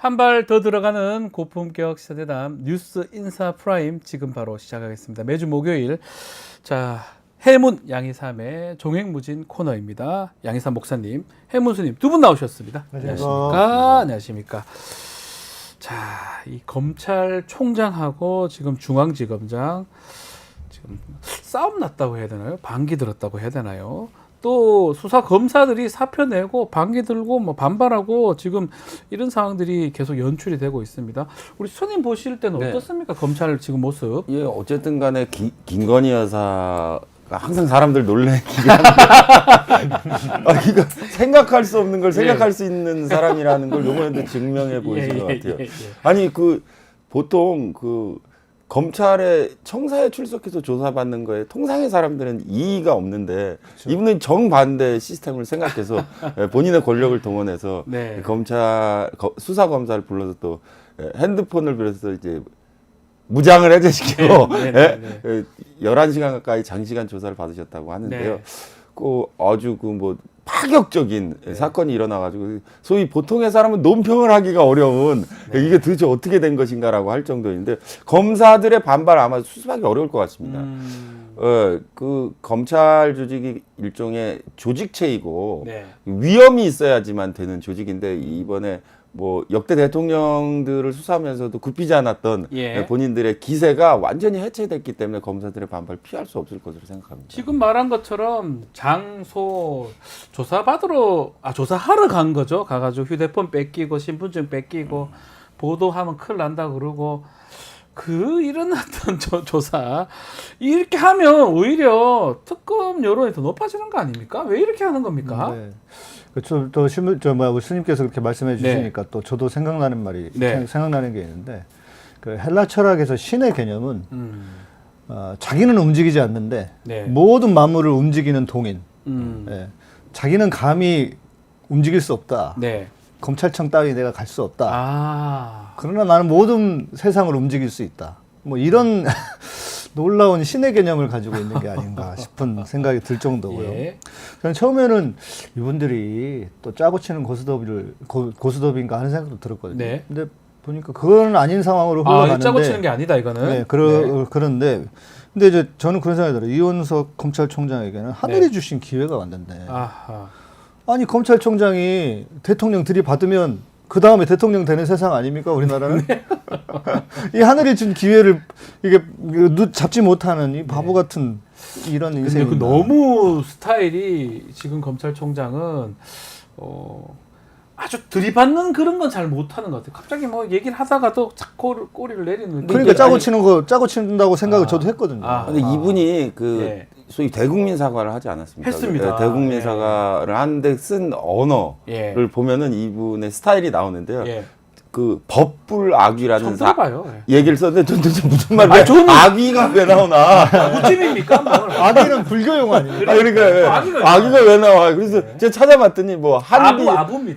한 발 더 들어가는 고품격 시사대담 뉴스 인사 프라임 지금 바로 시작하겠습니다. 매주 목요일 자 해문 양희삼의 종횡무진 코너입니다. 양희삼 목사님, 해문수님 두 분 나오셨습니다. 안녕하십니까? 안녕하십니까? 자, 이 검찰총장하고 지금 중앙지검장 지금 싸움 났다고 해야 되나요? 반기 들었다고 해야 되나요? 또 수사 검사들이 사표 내고 반기 들고 뭐 반발하고 지금 이런 상황들이 계속 연출이 되고 있습니다. 우리 수님 보실 때는 어떻습니까? 검찰 지금 모습. 예, 어쨌든 간에 김건희 여사가 항상 사람들 놀래키게 하는데 이거 생각할 수 없는 걸 생각할 수 있는 사람이라는 걸 이번에도 증명해 보이신 것 같아요. 아니 보통 검찰에 청사에 출석해서 조사받는 거에 통상의 사람들은 이의가 없는데 그렇죠. 이분은 정반대 시스템을 생각해서 본인의 권력을 동원해서 수사 검사를 불러서 또 핸드폰을 빌려서 이제 무장을 해제시키고 11시간 가까이 장시간 조사를 받으셨다고 하는데요. 아주 파격적인 사건이 일어나가지고 소위 보통의 사람은 논평을 하기가 어려운 이게 도대체 어떻게 된 것인가라고 할 정도인데 검사들의 반발 아마 수습하기 어려울 것 같습니다. 검찰 조직이 일종의 조직체이고 위험이 있어야지만 되는 조직인데 이번에 역대 대통령들을 수사하면서도 굽히지 않았던 본인들의 기세가 완전히 해체됐기 때문에 검사들의 반발 피할 수 없을 것으로 생각합니다. 지금 말한 것처럼 장소 조사하러 간 거죠. 가가지고 휴대폰 뺏기고 신분증 뺏기고 보도하면 큰일 난다 그러고 일어났던 조사 이렇게 하면 오히려 특검 여론이 더 높아지는 거 아닙니까? 왜 이렇게 하는 겁니까? 그렇죠. 또 우리 스님께서 그렇게 말씀해 주시니까 또 저도 생각나는 말이 생각나는 게 있는데 헬라 철학에서 신의 개념은 자기는 움직이지 않는데 모든 만물을 움직이는 동인. 자기는 감히 움직일 수 없다. 검찰청 따위 내가 갈 수 없다. 그러나 나는 모든 세상을 움직일 수 있다. 이런 놀라운 신의 개념을 가지고 있는 게 아닌가 싶은 생각이 들 정도고요. 저는 처음에는 이분들이 또 짜고 치는 고스톱인가 하는 생각도 들었거든요. 근데 보니까 그건 아닌 상황으로 흘러가는데. 짜고 치는 게 아니다 이거는. 그런데 근데 이제 저는 그런 생각이 들어요. 이원석 검찰총장에게는 하늘이 주신 기회가 왔는데. 아니 검찰총장이 대통령 들이받으면 그 다음에 대통령 되는 세상 아닙니까 우리나라는? 이 하늘이 준 기회를 이게 잡지 못하는 이 바보 같은 이런 인생이. 근데 너무 스타일이 지금 검찰총장은 아주 들이받는 그런 건 잘 못하는 것 같아요. 갑자기 얘기를 하다가도 자꾸 꼬리를 내리는. 그러니까 짜고 친다고 생각을 저도 했거든요. 근데 이분이 소위 대국민 사과를 하지 않았습니까? 했습니다. 대국민 사과를 하는데 쓴 언어를 보면은 이분의 스타일이 나오는데요. 법불 악귀라는 얘기를 썼는데 도대체 무슨 말이에요? 악귀가 왜 나오나? 무침입니까? 악귀는 불교 용어 아닙니까? 그러니까 악귀가 왜 나와? 그래서 제가 찾아봤더니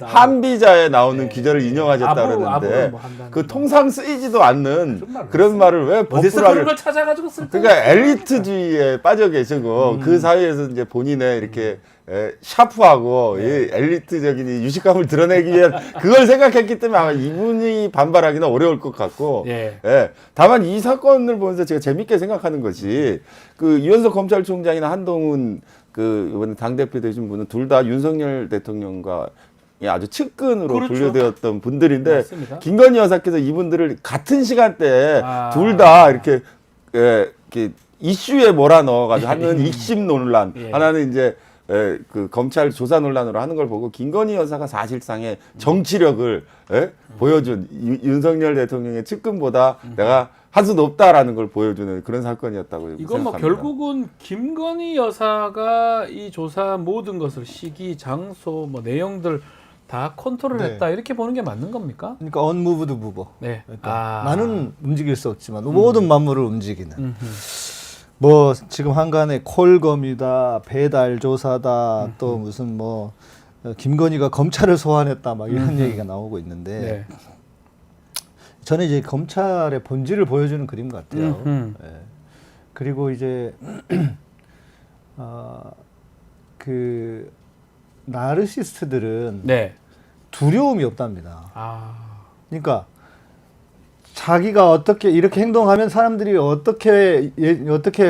한비자에 나오는 기자를 인용하셨다 그러는데 통상 쓰이지도 않는 그런 말을 왜 법불 걸 찾아가지고 쓸 때? 그러니까 엘리트주의에 빠져 계시고 그 사회에서 이제 본인의 이렇게 샤프하고 이 엘리트적인 이 유식감을 드러내기 위한 그걸 생각했기 때문에 아마 이분이 반발하기는 어려울 것 같고 다만 이 사건을 보면서 제가 재밌게 생각하는 것이 이원석 검찰총장이나 한동훈 이번에 당대표 되신 분은 둘 다 윤석열 대통령과 아주 측근으로 분류되었던 분들인데 맞습니다. 김건희 여사께서 이분들을 같은 시간대에 둘 다 이렇게 이슈에 몰아넣어가지고 하는 익심 논란 하나는 이제 검찰 조사 논란으로 하는 걸 보고 김건희 여사가 사실상의 정치력을 보여준 윤석열 대통령의 측근보다 내가 할 수 높다라는 걸 보여주는 그런 사건이었다고 이건 생각합니다. 결국은 김건희 여사가 이 조사 모든 것을 시기, 장소, 내용들 다 컨트롤했다 이렇게 보는 게 맞는 겁니까? 그러니까 unmoved mover. 그러니까 나는 움직일 수 없지만 모든 만물을 움직이는. 지금 한간에 콜검이다, 배달 조사다, 또 무슨 김건희가 검찰을 소환했다, 이런 얘기가 나오고 있는데 저는 이제 검찰의 본질을 보여주는 그림 같아요. 그리고 이제 나르시스트들은 두려움이 없답니다. 그러니까 자기가 어떻게 이렇게 행동하면 사람들이 어떻게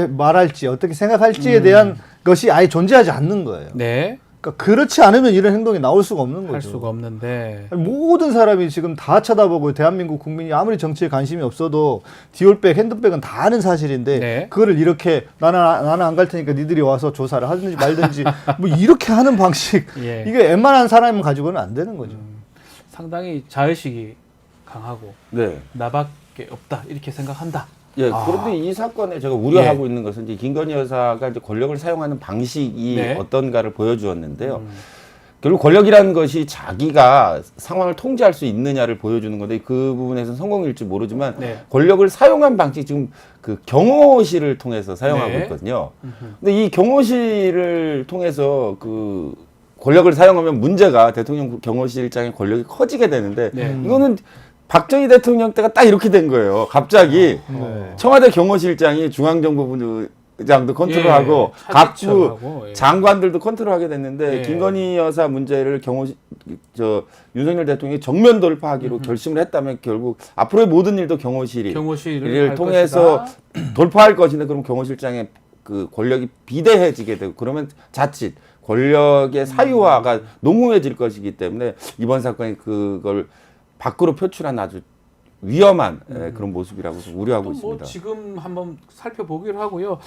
말할지 어떻게 생각할지에 대한 것이 아예 존재하지 않는 거예요. 네. 그러니까 그렇지 않으면 이런 행동이 나올 수가 없는 거죠. 할 수가 없는데. 아니, 모든 사람이 지금 다 쳐다보고 대한민국 국민이 아무리 정치에 관심이 없어도 디올백, 핸드백은 다 아는 사실인데 네. 그거를 이렇게 나는 안 갈 테니까 니들이 와서 조사를 하든지 말든지 뭐 이렇게 하는 방식 예. 이게 웬만한 사람 가지고는 안 되는 거죠. 상당히 자의식이 강하고 네. 나밖에 없다 이렇게 생각한다. 예, 그런데 이 사건에 제가 우려하고 있는 것은 이제 김건희 여사가 이제 권력을 사용하는 방식이 네. 어떤가를 보여주었는데요. 결국 권력이라는 것이 자기가 상황을 통제할 수 있느냐를 보여주는 건데 그 부분에서는 성공일지 모르지만 네. 권력을 사용한 방식 지금 그 경호실을 통해서 사용하고 네. 있거든요. 근데 이 경호실을 통해서 그 권력을 사용하면 문제가 대통령 경호실장의 권력이 커지게 되는데 네. 이거는 박정희 대통령 때가 딱 이렇게 된 거예요. 갑자기 네. 청와대 경호실장이 중앙정보부장도 컨트롤하고 예, 각부 차지처하고, 예. 장관들도 컨트롤하게 됐는데 예. 김건희 여사 문제를 윤석열 대통령이 정면 돌파하기로 결심을 했다면 결국 앞으로의 모든 일도 경호실을 경호실을 할 통해서 것이다. 돌파할 것인데 그럼 경호실장의 그 권력이 비대해지게 되고 그러면 자칫 권력의 사유화가 농후해질 것이기 때문에 이번 사건이 그걸 밖으로 표출한 아주 위험한 그런 모습이라고 우려하고 뭐 있습니다. 지금 한번 살펴보기로 하고요.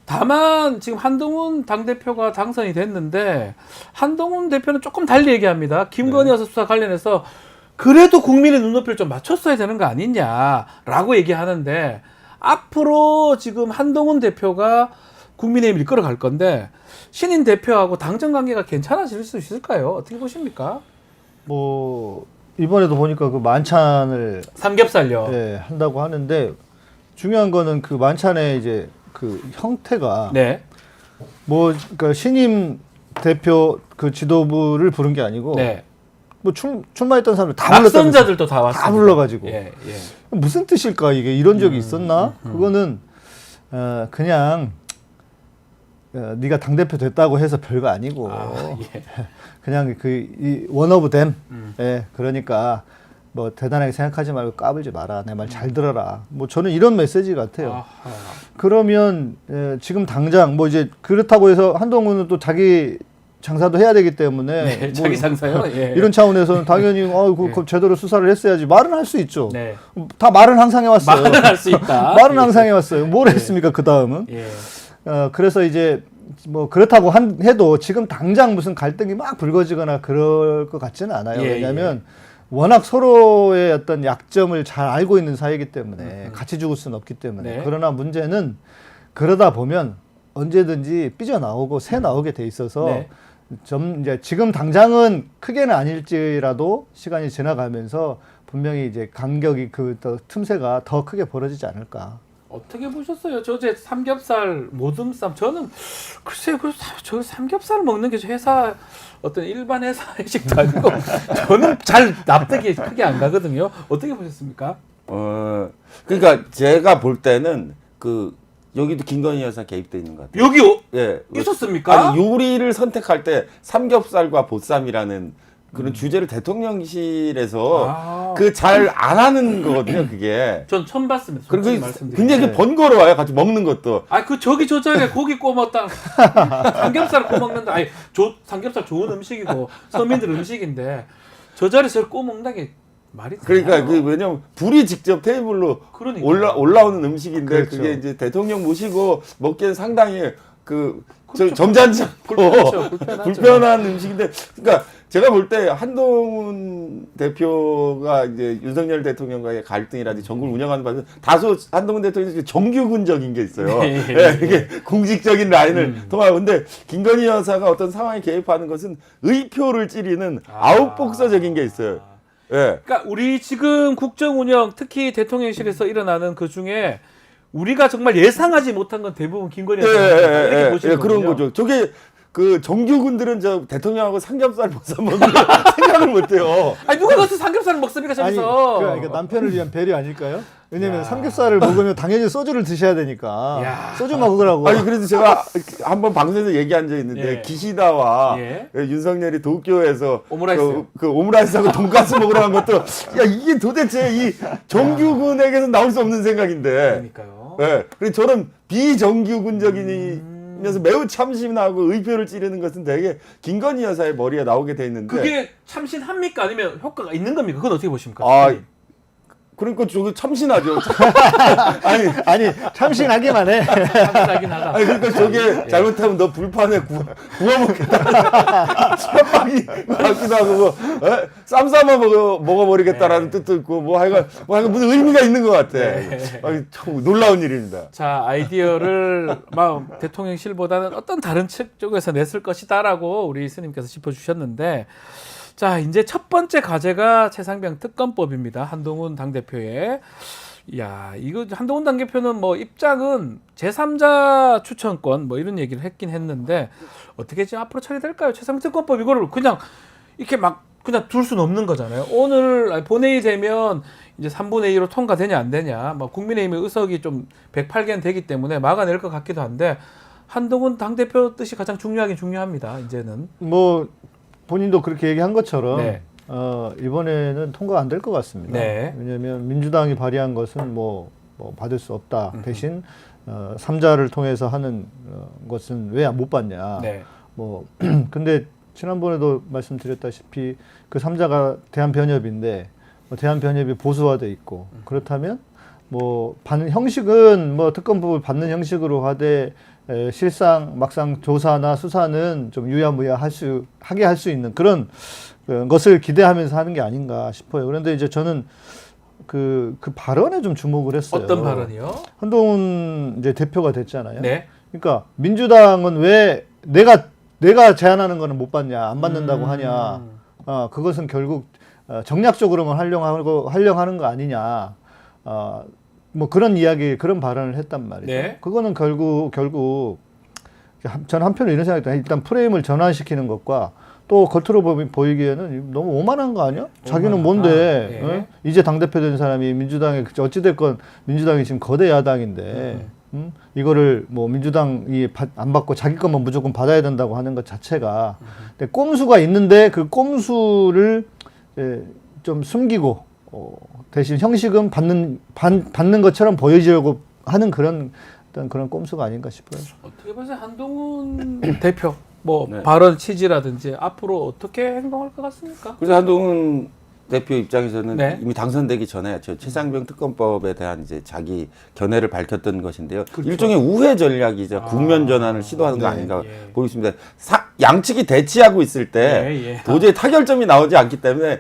다만 지금 한동훈 당대표가 당선이 됐는데 한동훈 대표는 조금 달리 얘기합니다. 김건희 여사 수사 관련해서 그래도 국민의 눈높이를 좀 맞췄어야 되는 거 아니냐라고 얘기하는데 앞으로 지금 한동훈 대표가 국민의힘을 이끌어갈 건데 신인 대표하고 당정 관계가 괜찮아질 수 있을까요? 어떻게 보십니까? 뭐 이번에도 보니까 그 만찬을 삼겹살요. 예, 한다고 하는데 중요한 거는 그 만찬의 이제 그 형태가 네. 뭐 그러니까 신임 대표 그 지도부를 부른 게 아니고 네. 뭐 출마했던 사람들 다 불렀다면서 낙선자들도 다 왔습니다. 다 불러가지고 예, 예. 무슨 뜻일까 이게 이런 적이 있었나? 그거는 그냥 네가 당 대표 됐다고 해서 별거 아니고 예. 그냥 이 원오브 댐. 예, 그러니까 뭐 대단하게 생각하지 말고 까불지 마라. 내 말 잘 들어라. 뭐 저는 이런 메시지 같아요. 아하. 그러면 지금 당장 뭐 이제 그렇다고 해서 한동훈은 또 자기 장사도 해야 되기 때문에 네, 뭐 자기 장사요. 예. 이런 차원에서는 당연히 그 제대로 수사를 했어야지. 말은 할 수 있죠. 네. 다 말은 항상 해왔어요. 말은 할 수 있다. 말은 항상 해왔어요. 뭘 했습니까 그 다음은? 예. 그래서 이제 뭐 그렇다고 해도 지금 당장 무슨 갈등이 막 불거지거나 그럴 것 같지는 않아요. 예, 왜냐하면 워낙 서로의 어떤 약점을 잘 알고 있는 사이이기 때문에 같이 죽을 수는 없기 때문에. 네. 그러나 문제는 그러다 보면 언제든지 삐져나오고 새 나오게 돼 있어서 네. 이제 지금 당장은 크게는 아닐지라도 시간이 지나가면서 분명히 이제 간격이 더 틈새가 더 크게 벌어지지 않을까. 어떻게 보셨어요? 저 어제 삼겹살 모듬쌈 저는 글쎄요, 저 삼겹살 먹는 게 회사 어떤 일반 회사 회식도 아니고 저는 잘 납득이 크게 안 가거든요. 어떻게 보셨습니까? 그러니까 제가 볼 때는 여기도 김건희 여사 개입돼 있는 것 같아요. 여기 예. 있었습니까? 아니 요리를 선택할 때 삼겹살과 보쌈이라는 그런 주제를 대통령실에서 그 잘 안 하는 거거든요, 그게. 전 처음 봤습니다. 그리고 솔직히 말씀드리면. 굉장히 번거로워요, 같이 먹는 것도. 저기 저 자리에 고기 구워 먹다 삼겹살 구워 먹는다. 삼겹살 좋은 음식이고 서민들 음식인데 저 자리에서 구워 먹는 게 말이 되나요? 그러니까 왜냐면 불이 직접 테이블로 그러니까요. 올라오는 음식인데 그렇죠. 그게 이제 대통령 모시고 먹기엔 상당히 점잖지 않고 불편하죠. 불편한 음식인데, 그러니까 제가 볼 때 한동훈 대표가 이제 윤석열 대통령과의 갈등이라든지 정부를 운영하는 과정에서 다소 한동훈 대통령이 정규군적인 게 있어요. 네. 예, 이게 공직적인 라인을 통하고. 근데 김건희 여사가 어떤 상황에 개입하는 것은 의표를 찌르는 아웃복서적인 게 있어요. 예. 그러니까 우리 지금 국정 운영 특히 대통령실에서 일어나는 그 중에 우리가 정말 예상하지 못한 건 대부분 김건희 여사 이렇게 보시는 그런 거군요. 거죠. 저게 정규군들은 저 대통령하고 삼겹살 보쌈 먹는 거 생각을 못 해요. 누가 가서 삼겹살을 먹습니까 저기서? 그러니까 남편을 위한 배려 아닐까요? 왜냐면 야. 삼겹살을 먹으면 당연히 소주를 드셔야 되니까 야. 소주 먹으라고. 아니 그래서 제가 한번 방송에서 얘기한 적이 있는데 예. 기시다와 예. 윤석열이 도쿄에서 오므라이스. 그 오므라이스하고 돈가스 먹으러 간 것도 야 이게 도대체 이 정규군에게서 나올 수 없는 생각인데. 그러니까요. 예. 그리고 저는 비정규군적이면서 매우 참신하고 의표를 찌르는 것은 되게 김건희 여사의 머리에 나오게 돼 있는데. 그게 참신합니까? 아니면 효과가 있는 겁니까? 그건 어떻게 보십니까? 아 그러니까 저거 참신하죠. 아니 참신하기만 해. 참신하긴 하다. 아니 그러니까 저게 잘못하면 너 불판에 구워 먹겠다. 협박이 같기도 하고 뭐 쌈 싸만 먹어버리겠다라는 뜻도 있고 뭐 하여간 무슨 의미가 있는 것 같아. 아니, 참 놀라운 일입니다. 자, 아이디어를 막 대통령실보다는 어떤 다른 측 쪽에서 냈을 것이다라고 우리 스님께서 짚어주셨는데, 자, 이제 첫 번째 과제가 최상병 특검법입니다. 한동훈 당대표의. 야, 이거 한동훈 당대표는 뭐 입장은 제3자 추천권 뭐 이런 얘기를 했긴 했는데 어떻게 지금 앞으로 처리될까요? 최상병 특검법 이거를 그냥 이렇게 막 그냥 둘 수는 없는 거잖아요. 오늘 본회의 되면 이제 3분의 2로 통과되냐 안 되냐. 뭐 국민의힘의 의석이 좀 108개는 되기 때문에 막아낼 것 같기도 한데 한동훈 당대표 뜻이 가장 중요하긴 중요합니다. 이제는. 뭐 본인도 그렇게 얘기한 것처럼 네. 이번에는 통과 안 될 것 같습니다. 네. 왜냐하면 민주당이 발의한 것은 뭐 받을 수 없다. 대신 3자를 통해서 하는 것은 왜 못 받냐. 네. 뭐 근데 지난번에도 말씀드렸다시피 그 3자가 대한변협인데 대한변협이 보수화돼 있고 그렇다면 뭐 받는 형식은 뭐 특검법을 받는 형식으로 하되 실상 막상 조사나 수사는 좀 하게 할 수 있는 그런 것을 기대하면서 하는 게 아닌가 싶어요. 그런데 이제 저는 그 발언에 좀 주목을 했어요. 어떤 발언이요? 한동훈 이제 대표가 됐잖아요. 네. 그러니까 민주당은 왜 내가 제안하는 거는 못 받냐, 안 받는다고 하냐. 그것은 결국 정략적으로만 활용하는 거 아니냐. 뭐 그런 그런 발언을 했단 말이죠. 네. 그거는 결국 저는 한편으로 이런 생각이 들어요. 일단 프레임을 전환시키는 것과 또 겉으로 보이기에는 너무 오만한 거 아니야? 자기는 뭔데? 네. 이제 당대표 된 사람이 민주당에 어찌됐건 민주당이 지금 거대 야당인데 이거를 뭐 민주당이 안 받고 자기 것만 무조건 받아야 된다고 하는 것 자체가 근데 꼼수가 있는데 그 꼼수를 좀 숨기고 대신 형식은 받는 것처럼 보여지려고 하는 그런 어떤 그런 꼼수가 아닌가 싶어요. 어떻게 보세요? 한동훈 대표 뭐 네. 발언 취지라든지 앞으로 어떻게 행동할 것 같습니까? 그래서 한동훈 대표 입장에서는 네. 이미 당선되기 전에 저 최상병 특검법에 대한 이제 자기 견해를 밝혔던 것인데요. 그렇죠. 일종의 우회 전략이죠. 국면 전환을 시도하는 거 네. 아닌가 예. 보고 있습니다. 양측이 대치하고 있을 때 예, 예. 도저히 타결점이 나오지 않기 때문에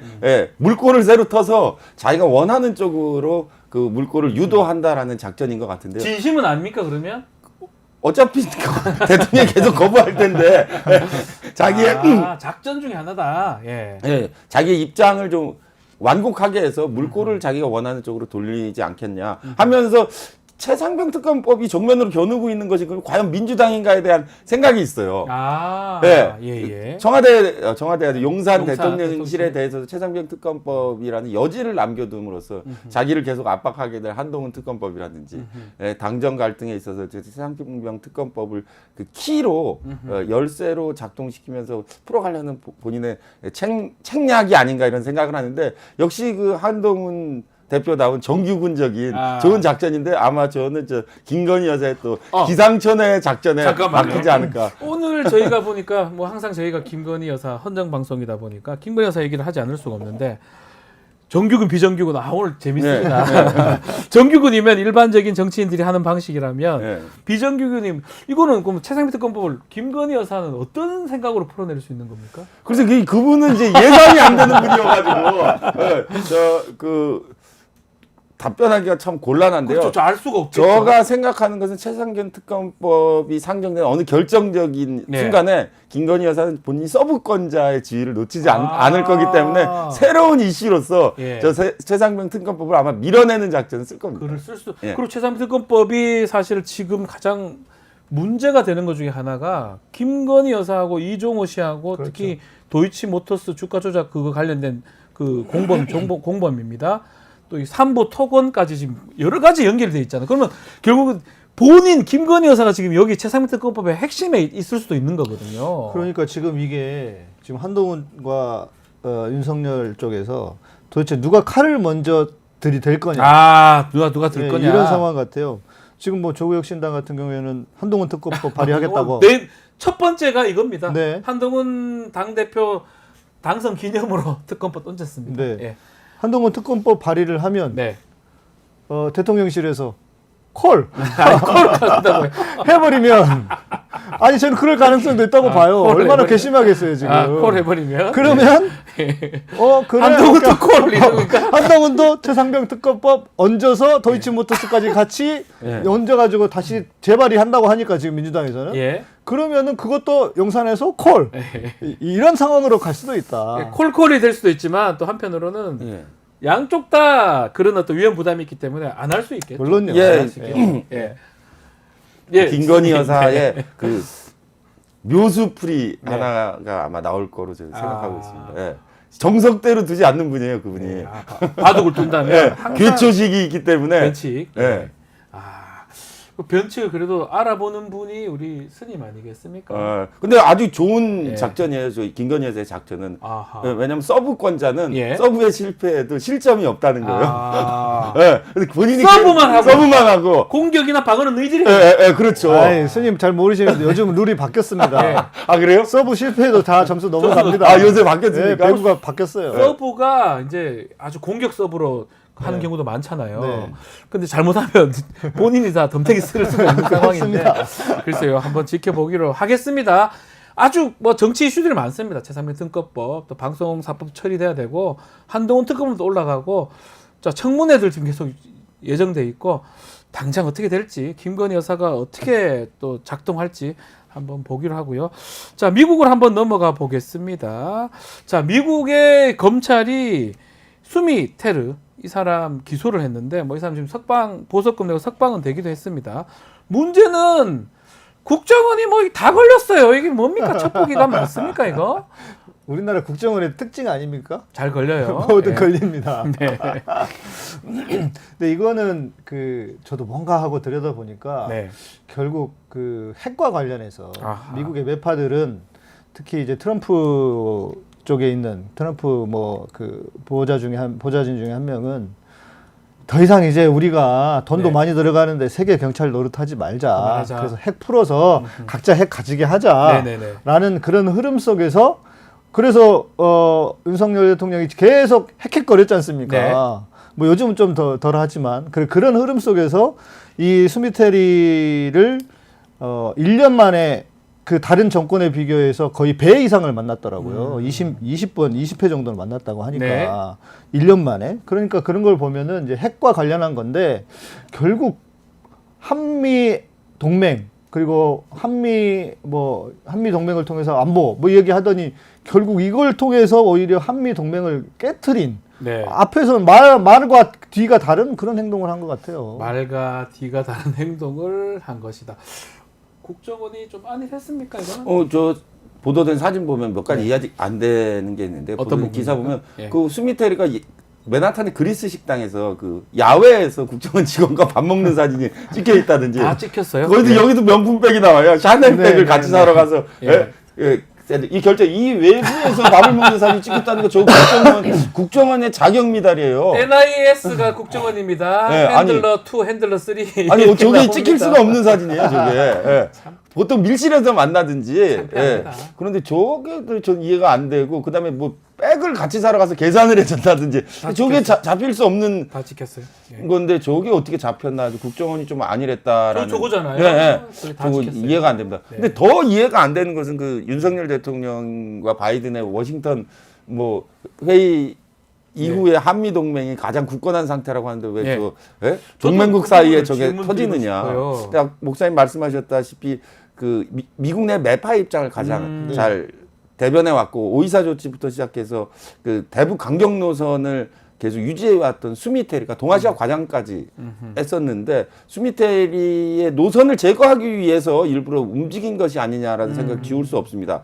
물꼬를 새로 터서 자기가 원하는 쪽으로 그 물꼬를 유도한다라는 작전인 것 같은데요. 진심은 아닙니까 그러면? 어차피 대통령이 계속 거부할 텐데 자기의 작전 중에 하나다. 예. 자기 입장을 좀 완곡하게 해서 물꼬를 자기가 원하는 쪽으로 돌리지 않겠냐 하면서 최상병 특검법이 정면으로 겨누고 있는 것이 과연 민주당인가에 대한 생각이 있어요. 예. 청와대 용산 대통령실에 대통령실. 대해서도 최상병 특검법이라는 여지를 남겨둠으로써 자기를 계속 압박하게 될 한동훈 특검법이라든지 당정 갈등에 있어서 최상병 특검법을 그 키로 열쇠로 작동시키면서 풀어가려는 본인의 책략이 아닌가 이런 생각을 하는데 역시 그 한동훈 대표다운 정규군적인 좋은 작전인데 아마 저는 김건희 여사의 또 기상천외 작전에 맡기지 않을까. 오늘 저희가 보니까 뭐 항상 저희가 김건희 여사 헌정 방송이다 보니까 김건희 여사 얘기를 하지 않을 수가 없는데 정규군 비정규군 오늘 재밌습니다. 정규군이면 일반적인 정치인들이 하는 방식이라면 비정규군이면 이거는 그럼 최상병 특검법을 김건희 여사는 어떤 생각으로 풀어낼 수 있는 겁니까? 그래서 그분은 이제 예상이 안 되는 분이어가지고 답변하기가 참 곤란한데요. 그렇죠. 알 수가 없겠죠. 제가 생각하는 것은 최상병 특검법이 상정된 어느 결정적인 순간에 김건희 여사는 본인이 서브권자의 지위를 놓치지 않을 거기 때문에 새로운 이슈로서 저 최상병 특검법을 아마 밀어내는 작전을 쓸 겁니다. 글을 쓸 수. 그리고 최상병 특검법이 사실 지금 가장 문제가 되는 것 중에 하나가 김건희 여사하고 이종호 씨하고 그렇죠. 특히 도이치모터스 주가 조작 그거 관련된 그 공범입니다. 또 이 삼보 토건까지 지금 여러 가지 연결돼 있잖아요. 그러면 결국은 본인 김건희 여사가 지금 여기 최상민 특검법의 핵심에 있을 수도 있는 거거든요. 그러니까 지금 이게 지금 한동훈과 윤석열 쪽에서 도대체 누가 칼을 먼저 들이댈 거냐. 아, 누가 들 네, 거냐. 이런 상황 같아요. 지금 뭐 조국혁신당 같은 경우에는 한동훈 특검법 발의하겠다고. 첫 번째가 이겁니다. 네. 한동훈 당대표 당선 기념으로 특검법 던졌습니다. 네. 예. 한동훈 특검법 발의를 하면 네. 대통령실에서 콜 아니, 콜 간다고요. 해버리면 아니 저는 그럴 가능성도 있다고 봐요. 콜 얼마나 해버리면. 괘씸하겠어요 지금. 콜 해버리면. 그러면 예. 그래 한동훈도 콜 이러니까. 한동훈도 최상병 특검법 얹어서 도이치모터스까지 같이 예. 얹어가지고 다시 재발의한다고 하니까 지금 민주당에서는 예. 그러면은 그것도 용산에서 콜 이런 상황으로 갈 수도 있다. 예, 콜콜이 될 수도 있지만 또 한편으로는 예. 양쪽 다 그런 어떤 위험 부담이 있기 때문에 안 할 수 있겠죠. 물론요. 예. 안할수 있겠죠. 예. 예. 김건희 여사의 그 묘수풀이 하나가 아마 나올 거로 저는 생각하고 있습니다. 예. 정석대로 두지 않는 분이에요, 그분이. 아, 바둑을 둔다면 예. 항상 괴초식이 있기 때문에. 변칙. 예. 그 변칙을 그래도 알아보는 분이 우리 스님 아니겠습니까? 근데 아주 좋은 예. 작전이에요. 저 김건희 여사의 작전은. 아하. 예, 왜냐면 서브권자는 예. 서브에 실패해도 실점이 없다는 거예요. 아. 예. 근데 본인이 서브만 하고. 하고. 공격이나 방어는 너희들이. 그렇죠. 아이, 스님 잘 모르시는데 요즘 룰이 바뀌었습니다. 예. 아, 그래요? 서브 실패해도 다 점수 넘어갑니다. 아, 요새 바뀌었습니까? 네, 배구가 바뀌었어요. 서브가 이제 아주 공격 서브로 하는 네. 경우도 많잖아요. 네. 근데 잘못하면 본인이 다 덤태기 쓸 수가 있는 상황인데 글쎄요, 한번 지켜보기로 하겠습니다. 아주 뭐 정치 이슈들이 많습니다. 최상민 특검법, 또 방송사법 처리돼야 되고 한동훈 특검도 올라가고, 자 청문회들 지금 계속 예정돼 있고 당장 어떻게 될지, 김건희 여사가 어떻게 또 작동할지 한번 보기로 하고요. 자, 미국을 한번 넘어가 보겠습니다. 자, 미국의 검찰이 수미 테르 이 사람 기소를 했는데 뭐 이 사람 지금 보석금 내고 석방은 되기도 했습니다. 문제는 국정원이 뭐 다 걸렸어요. 이게 뭡니까? 첩보기관 맞습니까 이거? 우리나라 국정원의 특징 아닙니까? 잘 걸려요. 모두 예. 걸립니다. 네. 근데 이거는 저도 뭔가 하고 들여다보니까 네. 결국 그 핵과 관련해서 아하. 미국의 매파들은 특히 이제 트럼프 쪽에 있는 트럼프 뭐 그 보좌진 중에 한 명은 더 이상 이제 우리가 돈도 네. 많이 들어가는데 세계 경찰 노릇하지 말자. 그만하자. 그래서 핵 풀어서 각자 핵 가지게 하자라는 네네네. 그런 흐름 속에서 그래서 윤석열 대통령이 계속 핵핵거렸지 않습니까? 네. 뭐 요즘은 좀 덜 하지만 그런 흐름 속에서 이 수미테리를 1년 만에 그 다른 정권에 비교해서 거의 배 이상을 만났더라고요. 20회 정도를 만났다고 하니까 네. 1년 만에. 그러니까 그런 걸 보면은 이제 핵과 관련한 건데 결국 한미 동맹 그리고 한미 동맹을 통해서 안보 뭐 얘기하더니 결국 이걸 통해서 오히려 한미 동맹을 깨트린 네. 앞에서는 말과 뒤가 다른 그런 행동을 한 것 같아요. 말과 뒤가 다른 행동을 한 것이다. 국정원이 좀 안일했습니까 이거는? 저 보도된 사진 보면 몇 가지 이해가 안 되는 게 있는데, 어떤 보도된 기사 보면 예. 그 수미테리가 맨하탄의 그리스 식당에서 그 야외에서 국정원 직원과 밥 먹는 사진이 찍혀 있다든지. 다 찍혔어요. 거기도 네. 여기도 명품백이 나와요. 샤넬백을 네, 같이 네, 사러 가서 예. 이 결제 이 외부에서 밥을 먹는 사진이 찍혔다는 거 저 국정원의 자격 미달이에요. NIS가 국정원입니다. 네, 핸들러 2, 핸들러 3. 아니 저게 찍힐 수가 없는 사진이에요, 저게. 예. 보통 밀실에서 만나든지. 창피합니다. 그런데 저게 전 이해가 안 되고, 그다음에 뭐 백을 같이 사러 가서 계산을 해준다든지. 저게 잡힐 수 없는 다 찍혔어요. 예. 건데 저게 어떻게 잡혔나? 국정원이 좀 안일했다라는. 저거잖아요. 예. 그게 다 저거 찍혔어요. 이해가 안 됩니다. 네. 근데 더 이해가 안 되는 것은 그 윤석열 대통령과 바이든의 워싱턴 뭐 회의 이후에 한미 동맹이 가장 굳건한 상태라고 하는데 왜 예. 동맹국 저도 사이에 그 저게 질문 터지느냐. 드리고 싶어요. 근데 목사님 말씀하셨다시피 그 미국 내 매파 입장을 가장 잘 대변해 왔고, 오이사 조치부터 시작해서 그 대북 강경 노선을 계속 유지해 왔던 수미테리가 동아시아 과장까지 했었는데, 수미테리의 노선을 제거하기 위해서 일부러 움직인 것이 아니냐라는 생각 지울 수 없습니다.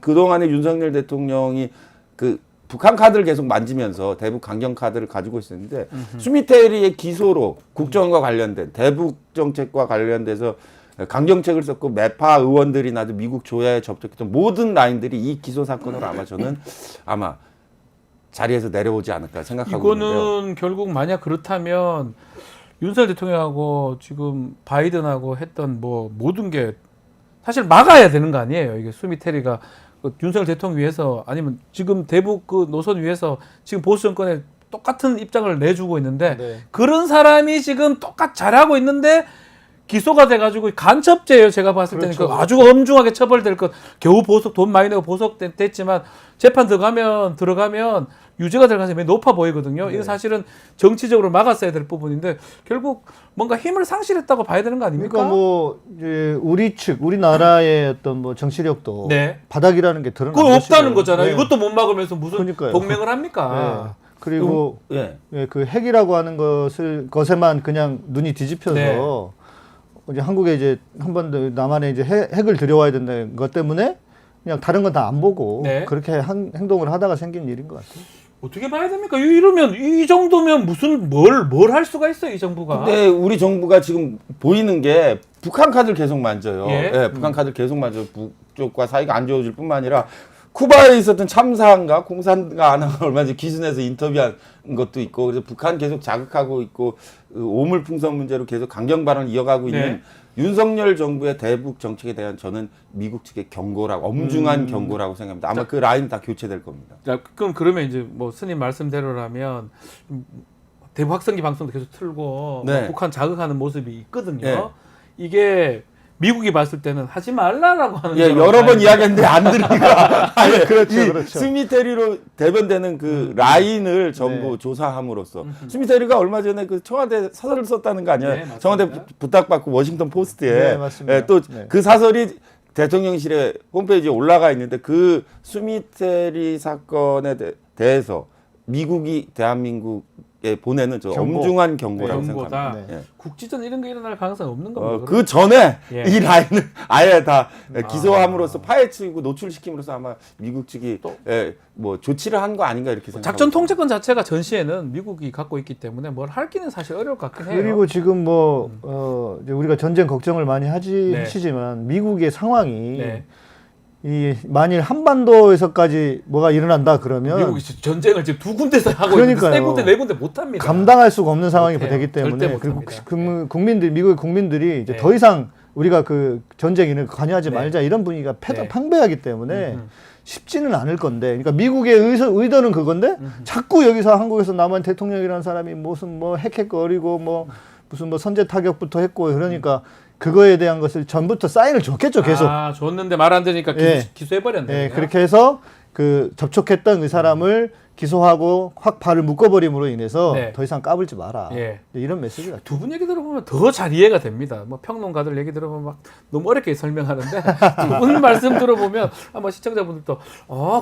그동안에 윤석열 대통령이 그 북한 카드를 계속 만지면서 대북 강경 카드를 가지고 있었는데 수미테리의 기소로 국정과 관련된 대북 정책과 관련돼서 강경책을 썼고 매파 의원들이나 미국 조야에 접촉했던 모든 라인들이 이 기소 사건으로 아마 저는 아마 자리에서 내려오지 않을까 생각하고 있는데요. 이거는 결국 만약 그렇다면 윤석열 대통령하고 지금 바이든하고 했던 뭐 모든 게 사실 막아야 되는 거 아니에요. 이게 수미테리가 그 윤석열 대통령 위해서 아니면 지금 대북 그 노선 위해서 지금 보수 정권에 똑같은 입장을 내주고 있는데 네. 그런 사람이 지금 똑같이 잘하고 있는데 기소가 돼가지고 간첩죄예요. 제가 봤을 때는 그렇죠. 그 아주 엄중하게 처벌될 것. 겨우 보석 돈 많이 내고 보석됐지만 재판 들어가면 유죄가 될 가능성이 높아 보이거든요. 네. 이거 사실은 정치적으로 막았어야 될 부분인데 결국 뭔가 힘을 상실했다고 봐야 되는 거 아닙니까? 그러니까 뭐 이제 우리나라의 어떤 뭐 정치력도 네. 바닥이라는 게 드러난 그거 없다는 것이고요. 거잖아요. 네. 이것도 못 막으면서 무슨 그러니까요. 동맹을 합니까? 네. 그리고 예. 예, 그 핵이라고 하는 것에만 그냥 눈이 뒤집혀서 네. 이제 한국에 이제 한 번 더 남한에 이제 핵을 들여와야 된다는 것 때문에 그냥 다른 건 다 안 보고 네. 그렇게 행동을 하다가 생긴 일인 것 같아요. 어떻게 봐야 됩니까? 이러면 이 정도면 무슨 뭘 할 수가 있어요, 이 정부가. 근데 우리 정부가 지금 보이는 게 북한 카드를 계속 만져요. 예. 예, 북한 카드를 계속 만져 북쪽과 사이가 안 좋아질 뿐만 아니라 쿠바에 있었던 참사인가 공산가 하나가 얼마 전에 기순에서 인터뷰한 것도 있고 그래서 북한 계속 자극하고 있고 오물풍선 문제로 계속 강경 발언을 이어가고 있는 네. 윤석열 정부의 대북 정책에 대한 저는 미국 측의 경고라고 엄중한 경고라고 생각합니다. 아마 그 라인 다 교체될 겁니다. 자, 그럼 그러면 이제 뭐 스님 말씀대로라면 대북 확성기 방송도 계속 틀고 네. 뭐 북한 자극하는 모습이 있거든요. 네. 이게 미국이 봤을 때는 하지 말라라고 하는 예, 거라고 여러 번 봐야죠. 이야기했는데 안 들으니까 아니, 그렇죠, 이 그렇죠. 스미테리로 대변되는 그 라인을 전부 네. 조사함으로써 스미테리가 얼마 전에 그 청와대 사설을 썼다는 거 아니에요? 네, 맞습니다. 청와대 부탁받고 워싱턴 포스트에 네, 맞습니다. 또 네. 그 사설이 대통령실에 홈페이지에 올라가 있는데 그 스미테리 사건에 대해서 미국이 대한민국에 보내는 저 경고. 엄중한 경고라고 네, 경고다. 생각합니다. 예. 국지전 이런 거 일어날 가능성이 없는 겁니다. 그 전에 예. 이 라인을 아예 다 기소함으로써 파헤치고 노출시킴으로써 아마 미국 측이 뭐 조치를 한 거 아닌가 이렇게 생각합니다. 작전 통제권 자체가 전시에는 미국이 갖고 있기 때문에 뭘 할기는 사실 어려울 것 같긴 해요. 그리고 지금 뭐 이제 우리가 전쟁 걱정을 많이 네. 하시지만 미국의 상황이 네. 이 만일 한반도에서까지 뭐가 일어난다 그러면 미국이 전쟁을 지금 두 군데서 하고 그러니까요. 있는데 세 군데 네 군데 못 합니다. 감당할 수가 없는 상황이 못해요. 되기 절대 때문에 못 그리고 합니다. 국민들 미국의 국민들이 이제 네. 더 이상 우리가 그 전쟁에는 관여하지 네. 말자 이런 분위기가 네. 팽배하기 때문에 쉽지는 않을 건데, 그러니까 미국의 의도는 그건데 자꾸 여기서 한국에서 남한 대통령이라는 사람이 무슨 뭐 핵핵거리고 뭐 무슨 뭐 선제 타격부터 했고 그러니까 그거에 대한 것을 전부터 사인을 줬겠죠 계속. 아, 줬는데 말 안 되니까 예. 기소해버렸네. 예, 그렇게 해서 그 접촉했던 그 사람을 기소하고 확 발을 묶어버림으로 인해서 네. 더 이상 까불지 마라. 예. 이런 메시지 같아요. 두 분 얘기 들어보면 더 잘 이해가 됩니다. 뭐 평론가들 얘기 들어보면 막 너무 어렵게 설명하는데 두 분 말씀 들어보면 아마 시청자분들도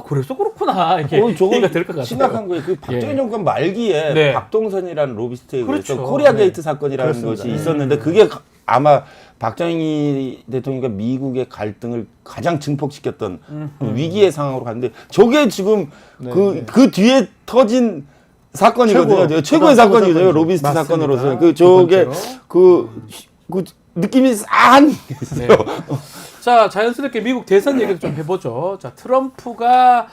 그래서 그렇구나 이렇게 이해가 될 것 같아요. 심각한 거예요. 그 박정희 예. 정권 말기에 네. 박동선이라는 로비스트에 의해서 그렇죠. 코리아 네. 게이트 사건이라는 그렇습니다. 것이 있었는데 그게 아마 박정희 대통령과 미국의 갈등을 가장 증폭시켰던 위기의 상황으로 갔는데 저게 지금 그 뒤에 터진 사건이거든요. 최고의 사건이거든요. 로비스트 맞습니다. 사건으로서 두 저게 번째로. 그 느낌이 싸한 게 있어요. 네. 자, 자연스럽게 미국 대선 얘기를 좀 해보죠. 자, 트럼프가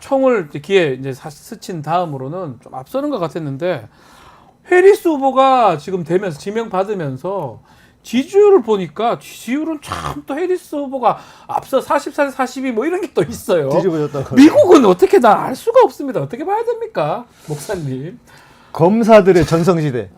총을 기에 이제 스친 다음으로는 좀 앞서는 것 같았는데 해리스 후보가 지금 되면서 지명받으면서 지지율을 보니까 지지율은 참 또 해리스 후보가 앞서 44대 42 뭐 이런 게 또 있어요. 뒤집어졌다고. 미국은 어떻게 다 알 수가 없습니다. 어떻게 봐야 됩니까, 목사님? 검사들의 전성시대.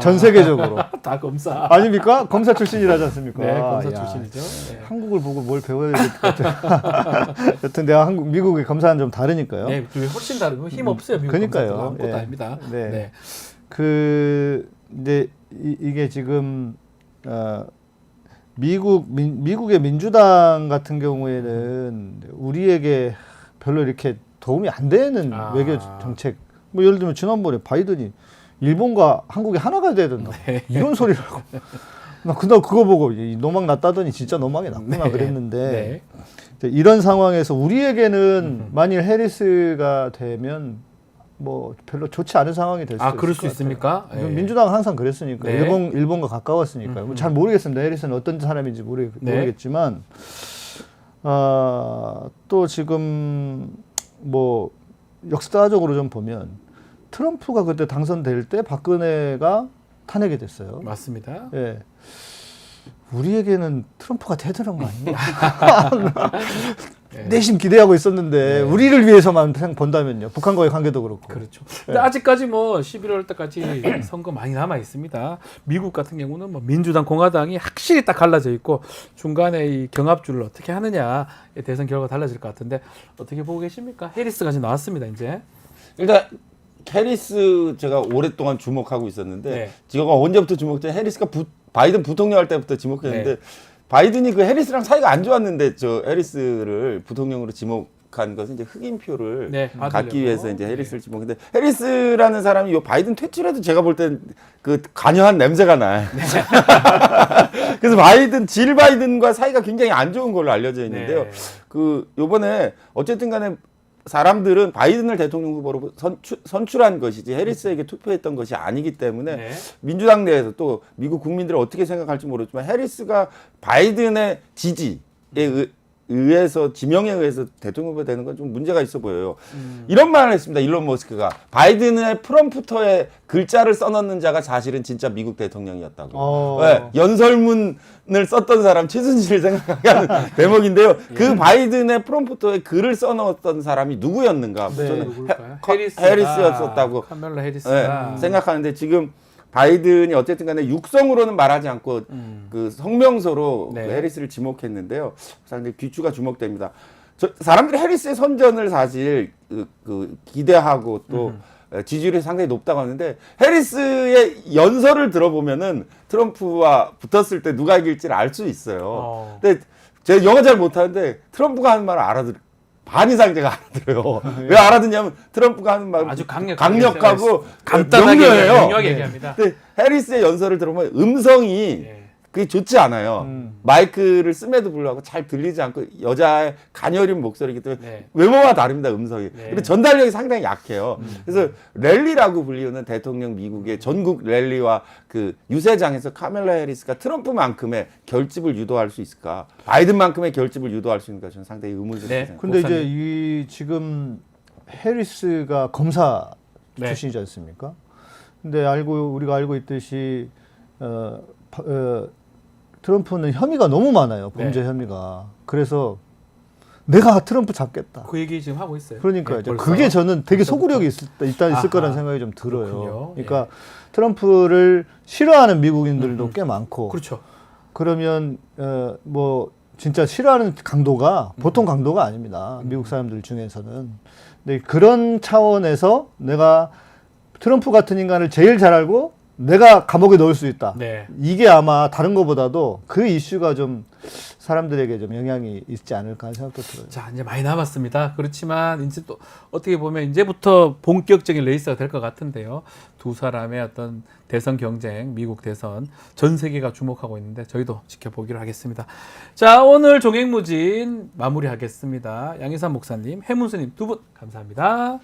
전 세계적으로. 다 검사. 아닙니까? 검사 출신이라지 않습니까? 네, 검사 야, 출신이죠. 네. 한국을 보고 뭘 배워야 될 것 같아요. 여튼 내가 미국의 검사는 좀 다르니까요. 네, 훨씬 다르고 힘 없어요. 미국 그러니까요. 검사들은 아무것도 예. 아닙니다. 네. 네. 이제 이게 지금 미국의 민주당 같은 경우에는 우리에게 별로 이렇게 도움이 안 되는 외교 정책. 뭐 예를 들면 지난번에 바이든이 일본과 한국이 하나가 돼야 된다. 네. 이런 소리를 하고 나 그거 보고 이 노막 났다더니 진짜 노막이 났구나 네. 그랬는데 네. 이런 상황에서 우리에게는 만일 해리스가 되면 뭐 별로 좋지 않은 상황이 될 수 있을 그럴 것 수 있습니까? 같아요. 예. 민주당은 항상 그랬으니까 네. 일본과 가까웠으니까요. 잘 모르겠습니다. 해리스는 어떤 사람인지 네. 모르겠지만 또 지금 뭐 역사적으로 좀 보면 트럼프가 그때 당선될 때 박근혜가 탄핵이 됐어요. 맞습니다. 예. 우리에게는 트럼프가 되더란 거 아니냐? 네. 내심 기대하고 있었는데 우리를 위해서만 본다면요. 북한과의 관계도 그렇고. 그렇죠. 근데 아직까지 뭐 11월 때까지 선거 많이 남아 있습니다. 미국 같은 경우는 뭐 민주당, 공화당이 확실히 딱 갈라져 있고 중간에 이 경합줄을 어떻게 하느냐 대선 결과 달라질 것 같은데 어떻게 보고 계십니까? 해리스가 지금 나왔습니다. 이제. 일단 해리스 제가 오랫동안 주목하고 있었는데 네. 제가 언제부터 주목했죠? 해리스가 바이든 부통령 할 때부터 주목했는데 네. 바이든이 그 해리스랑 사이가 안 좋았는데 저 해리스를 부통령으로 지목한 것은 이제 흑인표를 네, 갖기 받으려고. 위해서 이제 해리스를 지목했는데 해리스라는 사람이 요 바이든 퇴출해도 제가 볼 땐 그 관여한 냄새가 나요. 그래서 질 바이든과 사이가 굉장히 안 좋은 걸로 알려져 있는데요. 네. 그 요번에 어쨌든 간에 사람들은 바이든을 대통령 후보로 선출한 것이지 해리스에게 투표했던 것이 아니기 때문에 네. 민주당 내에서 또 미국 국민들이 어떻게 생각할지 모르지만 해리스가 바이든의 지지에 의해서 지명에 의해서 대통령 후보 되는 건 좀 문제가 있어 보여요. 이런 말을 했습니다. 일론 머스크가 바이든의 프롬프터에 글자를 써넣는 자가 사실은 진짜 미국 대통령이었다고. 네, 연설문을 썼던 사람 최순실을 생각하게 하는 대목인데요. 그 바이든의 프롬프터에 글을 써넣었던 사람이 누구였는가? 네. 저는 누굴까요? 해리스였었다고 카멜라 해리스가. 네, 생각하는데 지금 바이든이 어쨌든 간에 육성으로는 말하지 않고 그 성명서로 네. 그 해리스를 지목했는데요. 상당히 귀추가 주목됩니다. 사람들이 해리스의 선전을 사실 그 기대하고 또 지지율이 상당히 높다고 하는데 해리스의 연설을 들어보면은 트럼프와 붙었을 때 누가 이길지를 알 수 있어요. 근데 제가 영어 잘 못하는데 트럼프가 하는 말을 반 이상 제가 알아들어요. 왜 알아듣냐면 트럼프가 하는 말은 아주 강력하고 간단하게 명료해요. 명료하게 얘기합니다. 근데 해리스의 연설을 들어보면 음성이 예. 그게 좋지 않아요. 마이크를 씀에도 불구하고 잘 들리지 않고 여자의 가녀린 목소리이기 때문에 네. 외모와 다릅니다, 음성이. 네. 근데 전달력이 상당히 약해요. 그래서 랠리라고 불리우는 대통령 미국의 전국 랠리와 그 유세장에서 카멜라 해리스가 트럼프만큼의 결집을 유도할 수 있을까? 바이든만큼의 결집을 유도할 수 있는가? 저는 상당히 의문스럽습니다. 네. 근데 이제 목사님. 이 지금 해리스가 검사 네. 출신이지 않습니까? 근데 우리가 알고 있듯이 트럼프는 혐의가 너무 많아요. 범죄 네. 혐의가. 그래서 내가 트럼프 잡겠다. 그 얘기 지금 하고 있어요. 그러니까요. 네, 벌써. 그게 저는 되게 벌써부터. 소구력이 있을 아하. 거라는 생각이 좀 들어요. 그렇군요. 그러니까 트럼프를 싫어하는 미국인들도 꽤 많고. 그렇죠. 그러면 뭐 진짜 싫어하는 강도가 보통 강도가 아닙니다. 미국 사람들 중에서는. 근데 그런 차원에서 내가 트럼프 같은 인간을 제일 잘 알고 내가 감옥에 넣을 수 있다. 네. 이게 아마 다른 것보다도 그 이슈가 좀 사람들에게 좀 영향이 있지 않을까 하는 생각도 들어요. 자, 이제 많이 남았습니다. 그렇지만 이제 또 어떻게 보면 이제부터 본격적인 레이스가 될 것 같은데요. 두 사람의 어떤 대선 경쟁, 미국 대선 전 세계가 주목하고 있는데 저희도 지켜보기로 하겠습니다. 자, 오늘 종횡무진 마무리하겠습니다. 양희삼 목사님, 해문수님 두 분 감사합니다.